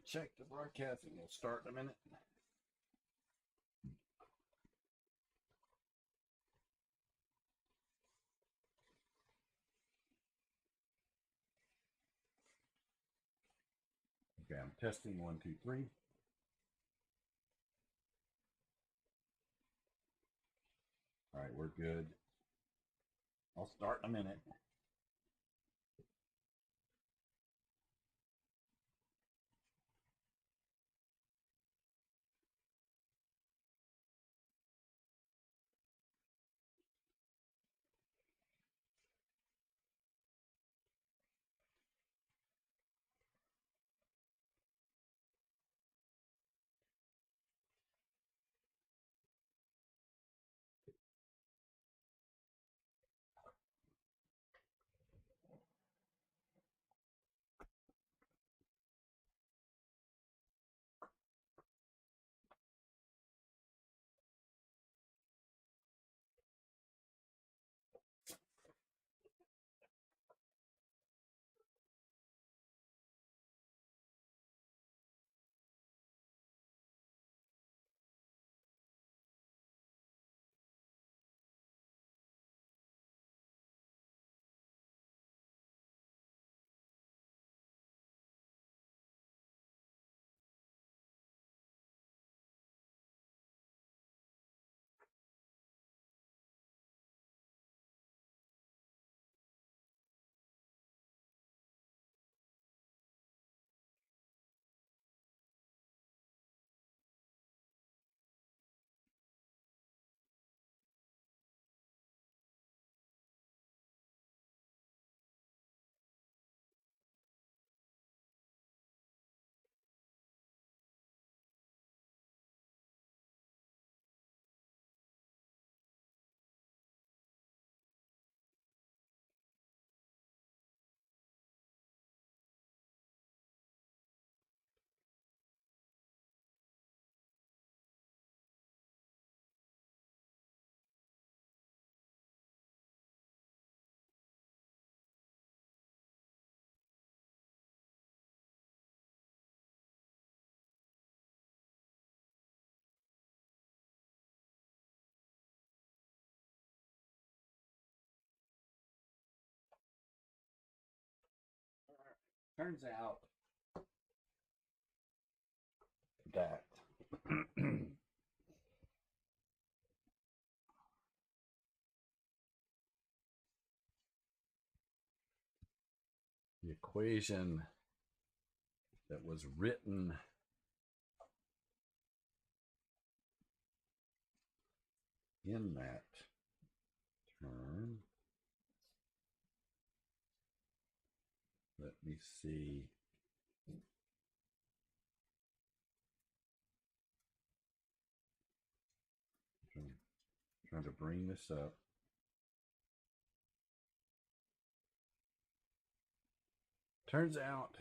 check the broadcasting. We'll start in a minute. Okay, I'm testing 1, 2, 3. All right, we're good. I'll start in a minute. Turns out that the equation that was written in that term, let me see. Trying to bring this up. Turns out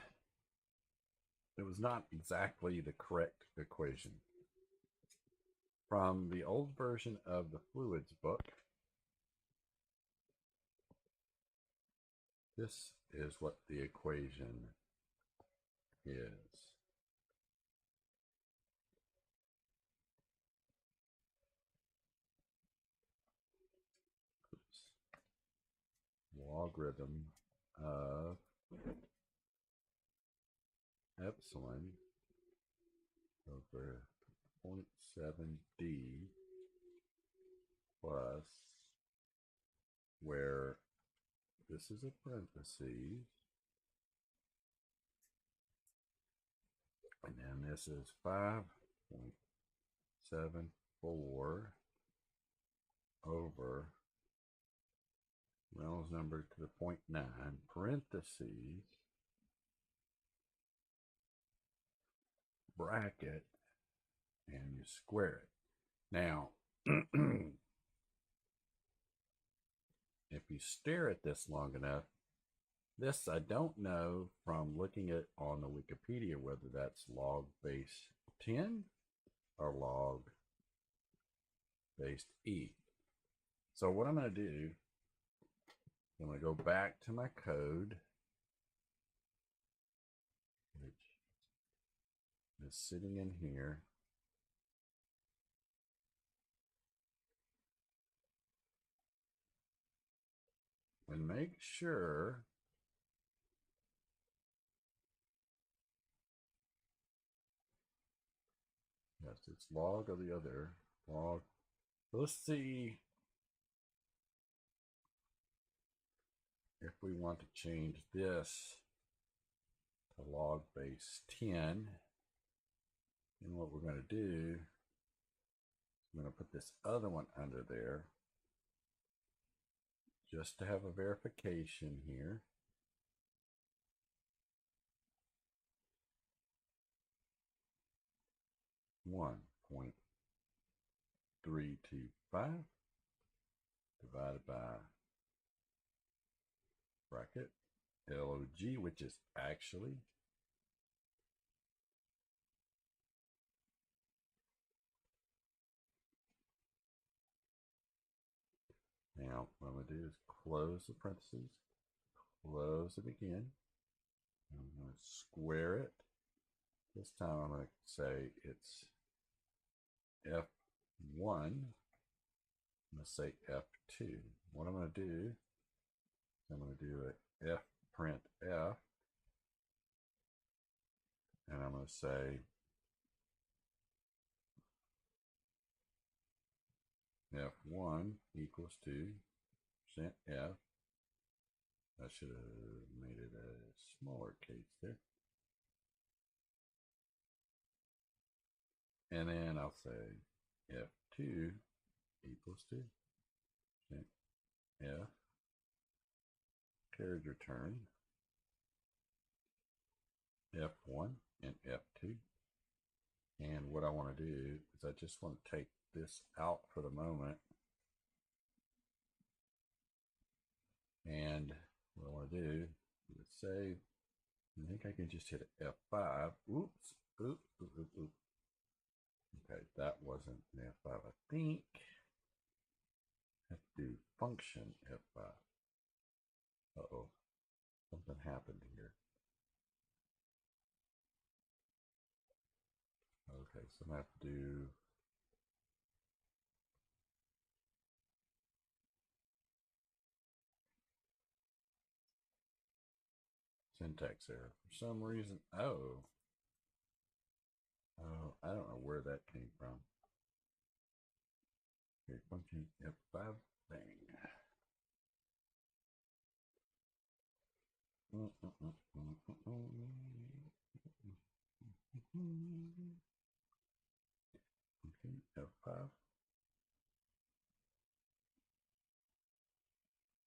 it was not exactly the correct equation. From the old version of the fluids book, this is what the equation is. Oops. Logarithm of epsilon over 0.7d plus, where this is a parentheses, and then this is 5.74 over Reynolds number to the 0.9 parentheses bracket, and you square it. Now, if you stare at this long enough, this I don't know from looking at on the Wikipedia whether that's log base 10 or log base e. So what I'm going to do, I'm going to go back to my code, which is sitting in here. And make sure yes, it's log of the other log. So let's see if we want to change this to log base 10. And what we're going to do is I'm going to put this other one under there just to have a verification here. One 0.325 divided by bracket LOG, which is actually now what I'm going to do is close the parentheses, close it again. I'm going to square it. This time I'm going to say it's F1. I'm going to say F2. What I'm going to do is I'm going to do a F print F, and I'm going to say F1 equals to percent F. I should have made it a smaller case there. And then I'll say F2 equals to percent F carriage return F1 and F2. And what I want to do is I just want to take this out for the moment. And what I want to do is save. I think I can just hit F5. Oops. Oops. Okay, that wasn't an F5, I think. Have to do function F5. Uh-oh. Something happened here. Okay, so I'm going to have to do syntax error. For some reason, oh, I don't know where that came from. Okay, function F5, bang. Okay, F5.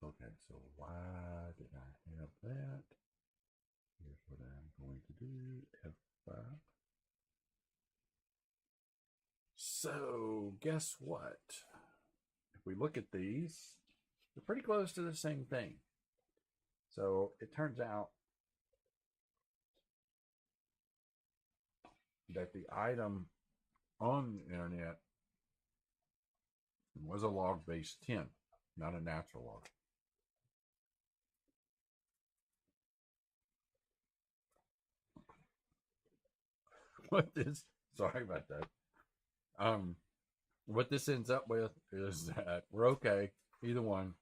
Okay, so why did I have that? Here's what I'm going to do, F5. So guess what? If we look at these, they're pretty close to the same thing. So it turns out that the item on the internet was a log base 10, not a natural log. What this, sorry about that. What this ends up with is that we're okay, either one.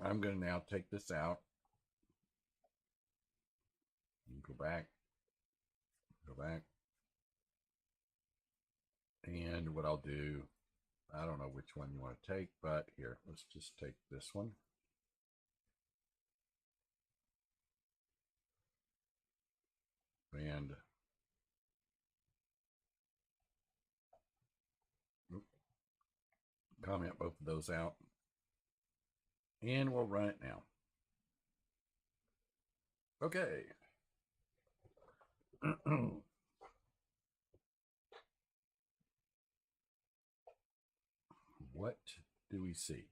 I'm going to now take this out and go back. And what I'll do, I don't know which one you want to take, but here, let's just take this one. And comment both of those out. And we'll run it now. Okay. What do we see?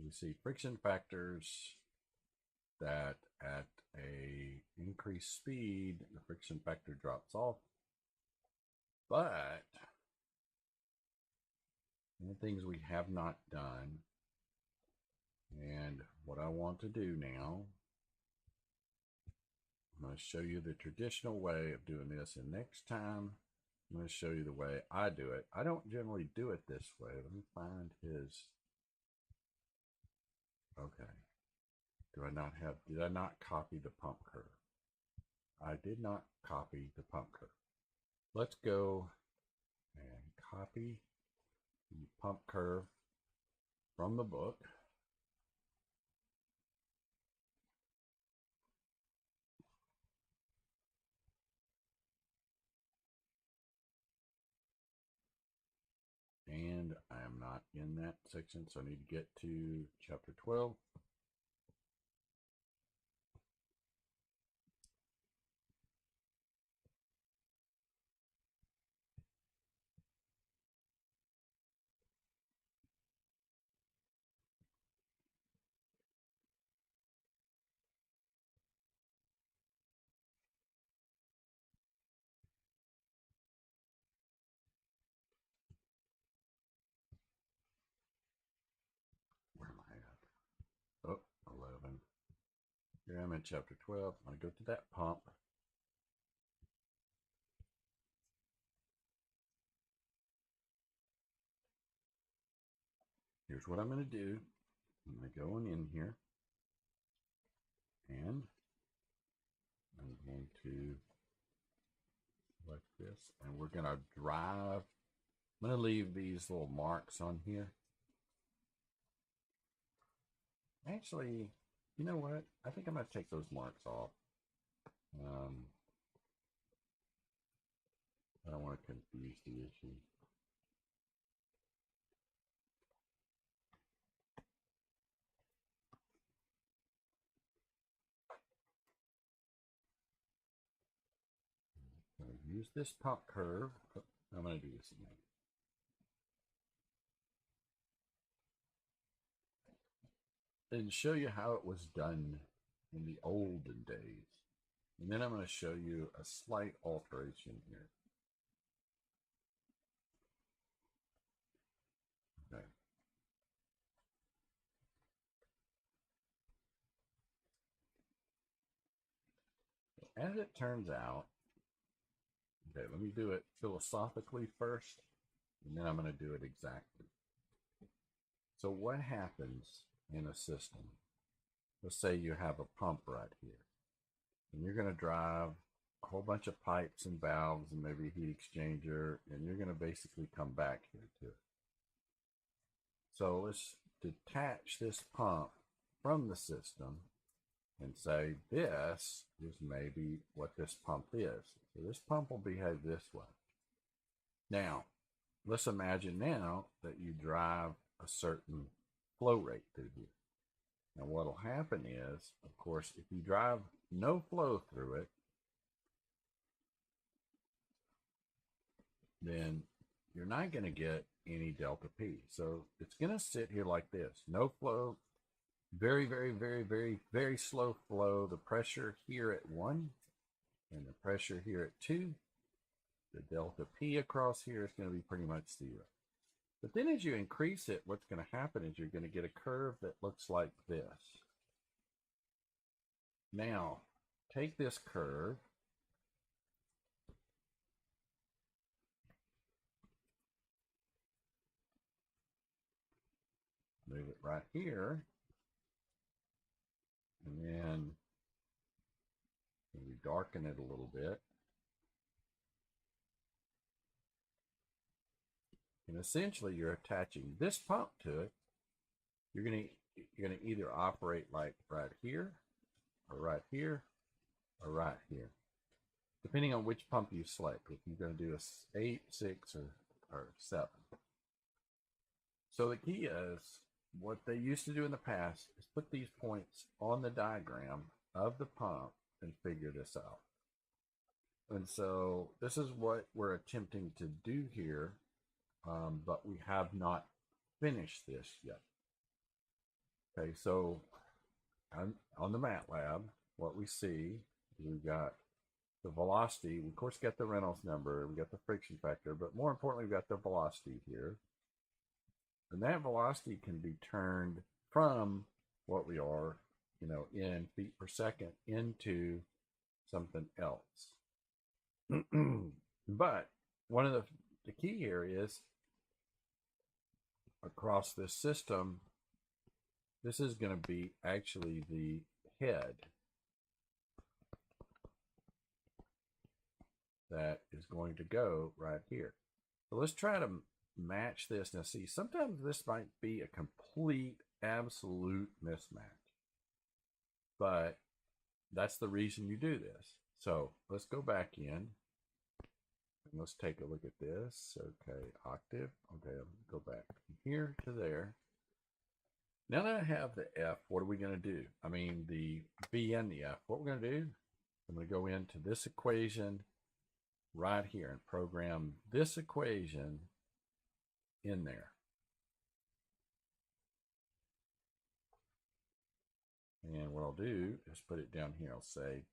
We see friction factors that at a increased speed, the friction factor drops off. But one of the things we have not done, and what I want to do now I'm going to show you the traditional way of doing this, and next time I'm going to show you the way I do it. I don't generally do it this way. Let me find his. Okay. Did I not copy the pump curve? I did not copy the pump curve. Let's go and copy the pump curve from the book. And I am not in that section, so I need to get to chapter 12. Where am I at? Oh, 11. Here I'm in chapter 12. I'm going to go to that pump. Here's what I'm going to do. I'm going to go in here, and I'm going to like this, and we're going to drive. I'm going to leave these little marks on here. Actually, you know what? I think I'm going to take those marks off. I don't want to confuse the issue. So use this pump curve. Oh, I'm going to do this again. And show you how it was done in the olden days. And then I'm going to show you a slight alteration here. Okay. As it turns out, okay, let me do it philosophically first, and then I'm going to do it exactly. So what happens in a system? Let's say you have a pump right here, and you're going to drive a whole bunch of pipes and valves and maybe a heat exchanger, and you're going to basically come back here to it. So let's detach this pump from the system and say this is maybe what this pump is. So this pump will behave this way. Now, let's imagine now that you drive a certain flow rate through here. Now what will happen is, of course, if you drive no flow through it, then you're not going to get any delta P. So it's going to sit here like this. No flow, very, very, very, very, very slow flow. The pressure here at 1 and the pressure here at 2. The delta P across here is going to be pretty much 0. But then as you increase it, what's going to happen is you're going to get a curve that looks like this. Now, take this curve, move it right here, and then maybe darken it a little bit. And essentially you're attaching this pump to it. You're going to either operate like right here, or right here, or right here, depending on which pump you select. If you're going to do a 8, 6, or 7. So the key is, what they used to do in the past is put these points on the diagram of the pump and figure this out. And so this is what we're attempting to do here, but we have not finished this yet. Okay, so on the MATLAB, what we see is we've got the velocity. We, of course, got the Reynolds number. We got the friction factor, but more importantly, we've got the velocity here. And that velocity can be turned from what we are, in feet per second into something else. But one of the key here is across this system, this is going to be actually the head that is going to go right here. So let's try to match this. Now see, sometimes this might be a complete, absolute mismatch, but that's the reason you do this. So let's go back in and let's take a look at this. Okay, octave. Okay, I'll go back from here to there. Now that I have the F, what are we going to do? I mean, the B and the F. What we're going to do, I'm going to go into this equation right here and program this equation in there. And what I'll do is put it down here. I'll say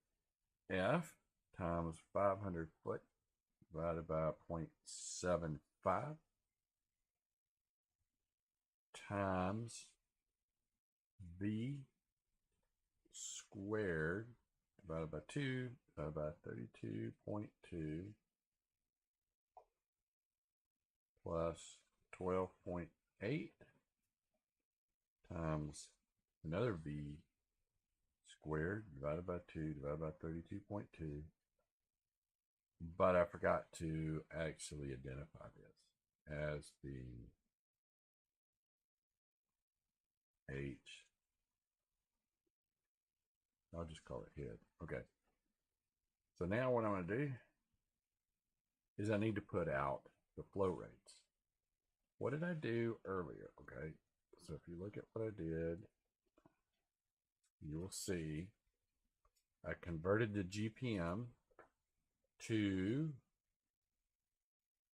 F times 500 foot divided by 0.75 times V squared divided by 2 divided by 32.2 plus 12.8 times another V squared divided by 2 divided by 32.2. But I forgot to actually identify this as being H. I'll just call it head. Okay. So now what I'm going to do is I need to put out the flow rates. What did I do earlier? Okay. So if you look at what I did, you will see I converted the GPM to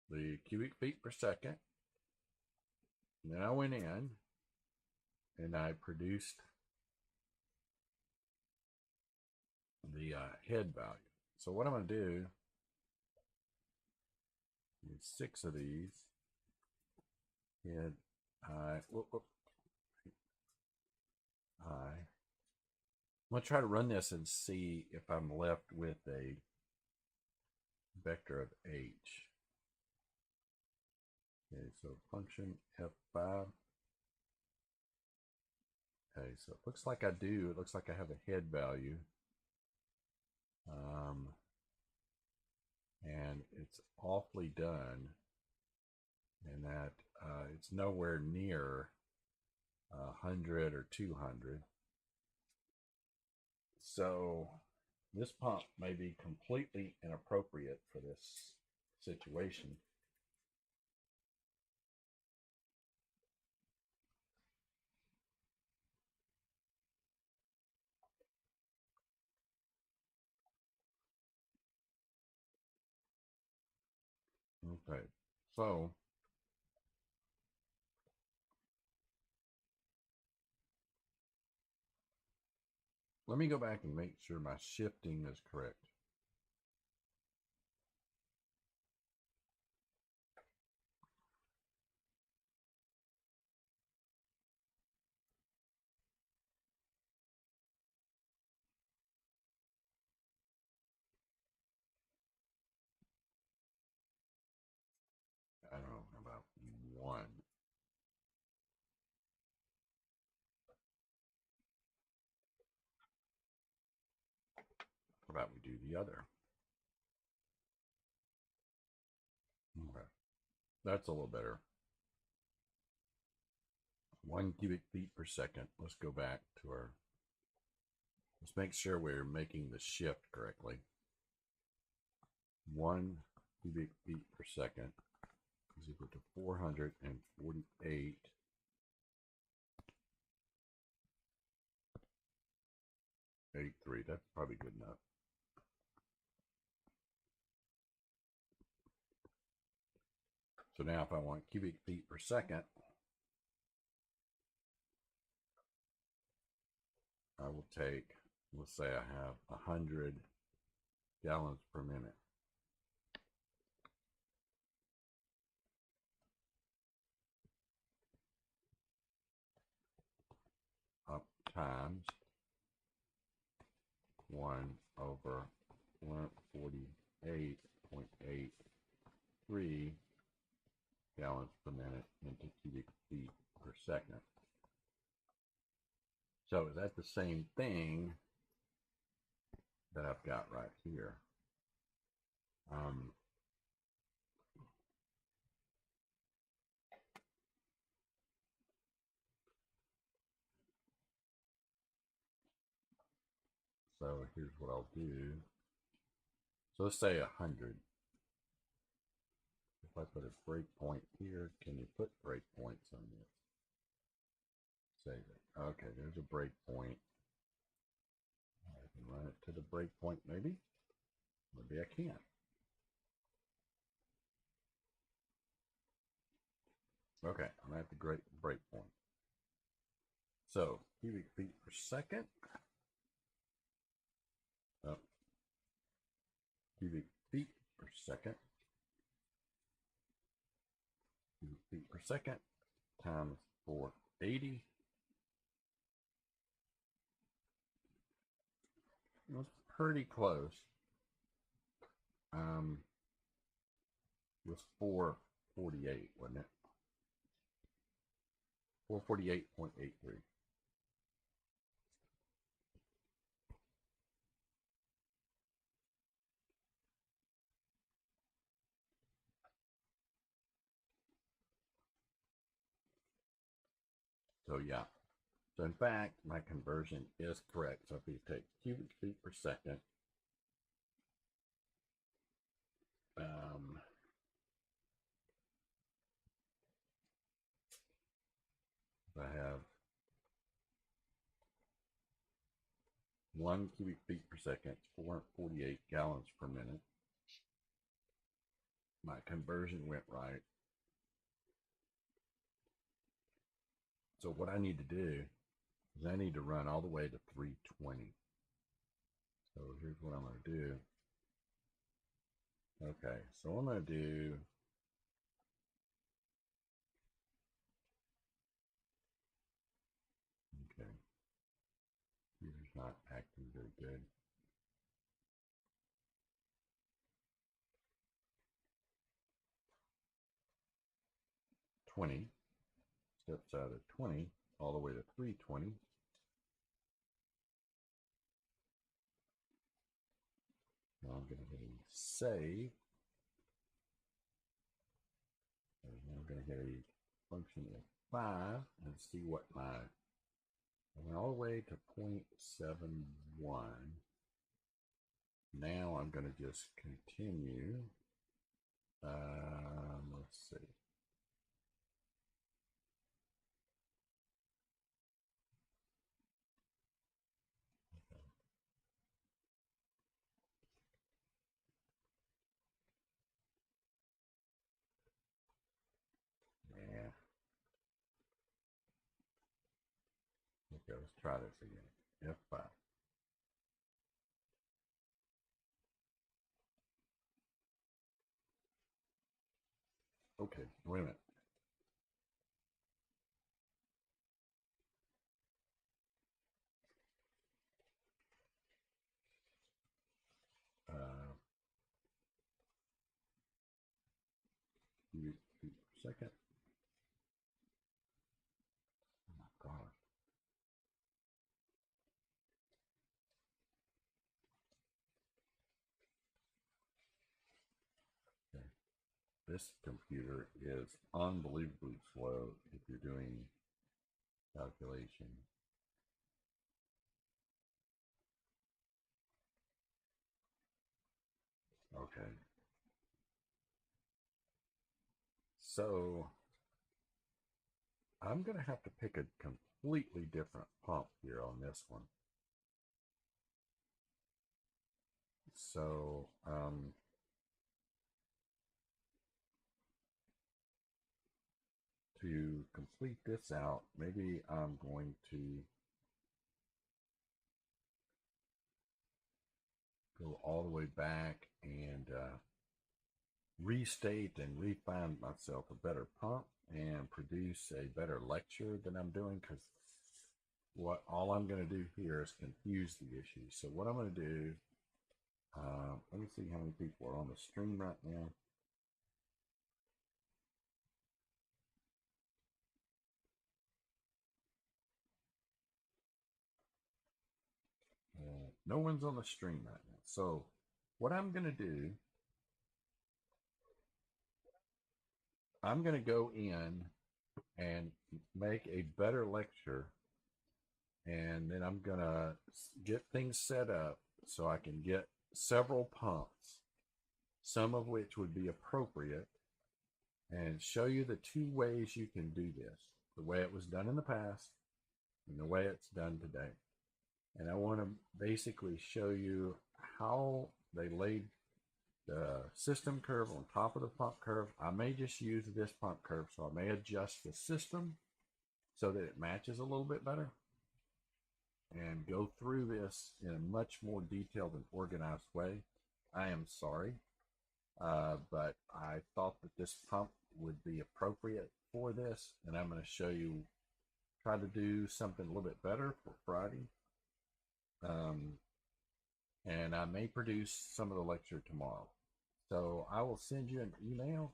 the cubic feet per second. And then I went in and I produced the head value. So what I'm going to do is 6 of these head I. I'm going to try to run this and see if I'm left with a vector of H. Okay, so function F5. Okay, so it looks like I do. It looks like I have a head value. And it's awfully done, and that it's nowhere near 100 or 200. So this pump may be completely inappropriate for this situation. Okay, so let me go back and make sure my shifting is correct. I don't know about 1. How about we do the other? Okay, that's a little better. 1 cubic feet per second. Let's go back to our, let's make sure we're making the shift correctly. 1 cubic feet per second is equal to 448.83. That's probably good enough. So now if I want cubic feet per second, I will take, let's say I have 100 gallons per minute. Up times 1 over 448.83 gallons per minute into cubic feet per second. So is that the same thing that I've got right here? So here's what I'll do. So let's say 100. If I put a breakpoint here, can you put breakpoints on this? Save it. Okay, there's a breakpoint. I can run it to the breakpoint, maybe. Maybe I can't. Okay, I'm at the breakpoint. So cubic feet per second. Oh, cubic feet per second. Cubic feet per second times 480. It was pretty close. It was 448, wasn't it? 448.83. So yeah. So in fact, my conversion is correct. So if you take cubic feet per second, I have 1 cubic feet per second, 448 gallons per minute. My conversion went right. So what I need to do is I need to run all the way to 320. So here's what I'm going to do. Okay, so I'm going to do okay. Computer's not acting very good. 20 steps out of 20 all the way to 320. Now I'm going to hit a save. And I'm going to hit a function F5 and see what my, I went all the way to 0.71. Now I'm going to just continue. Let's see. Yeah. Okay, let's try this again. F5. Okay, wait a minute. Cubic feet per second. Oh my God. Okay. This computer is unbelievably slow if you're doing calculation. Okay. So I'm going to have to pick a completely different pump here on this one. So, to complete this out, maybe I'm going to go all the way back and restate and refine myself a better pump and produce a better lecture than I'm doing, because what all I'm going to do here is confuse the issue. So what I'm going to do Let me see how many people are on the stream right now. No one's on the stream right now. So what I'm going to do, I'm going to go in and make a better lecture, and then I'm going to get things set up so I can get several pumps, some of which would be appropriate, and show you the two ways you can do this, the way it was done in the past and the way it's done today. And I want to basically show you how they laid the system curve on top of the pump curve. I may just use this pump curve, so I may adjust the system so that it matches a little bit better and go through this in a much more detailed and organized way. I am sorry, but I thought that this pump would be appropriate for this, and I'm going to show you, try to do something a little bit better for Friday. And I may produce some of the lecture tomorrow. So I will send you an email,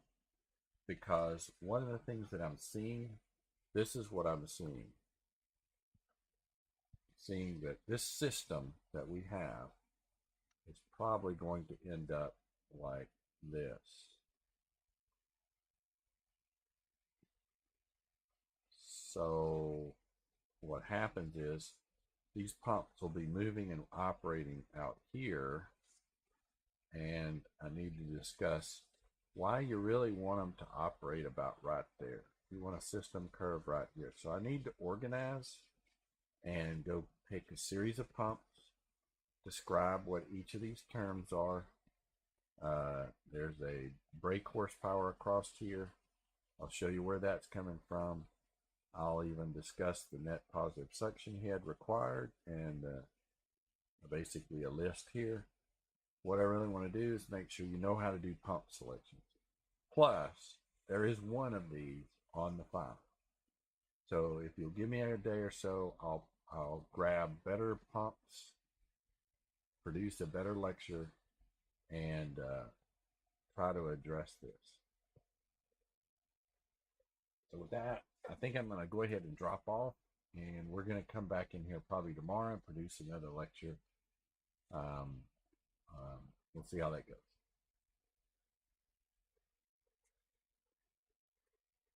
because one of the things that I'm seeing, this is what I'm seeing. Seeing that this system that we have is probably going to end up like this. So what happens is these pumps will be moving and operating out here, and I need to discuss why you really want them to operate about right there. You want a system curve right here. So I need to organize and go pick a series of pumps, describe what each of these terms are. There's a brake horsepower across here. I'll show you where that's coming from. I'll even discuss the net positive suction head required, and basically a list here. What I really want to do is make sure you know how to do pump selections. Plus, there is one of these on the file. So if you'll give me a day or so, I'll grab better pumps, produce a better lecture, and try to address this. So with that, I think I'm going to go ahead and drop off, and we're going to come back in here probably tomorrow and produce another lecture. We'll see how that goes.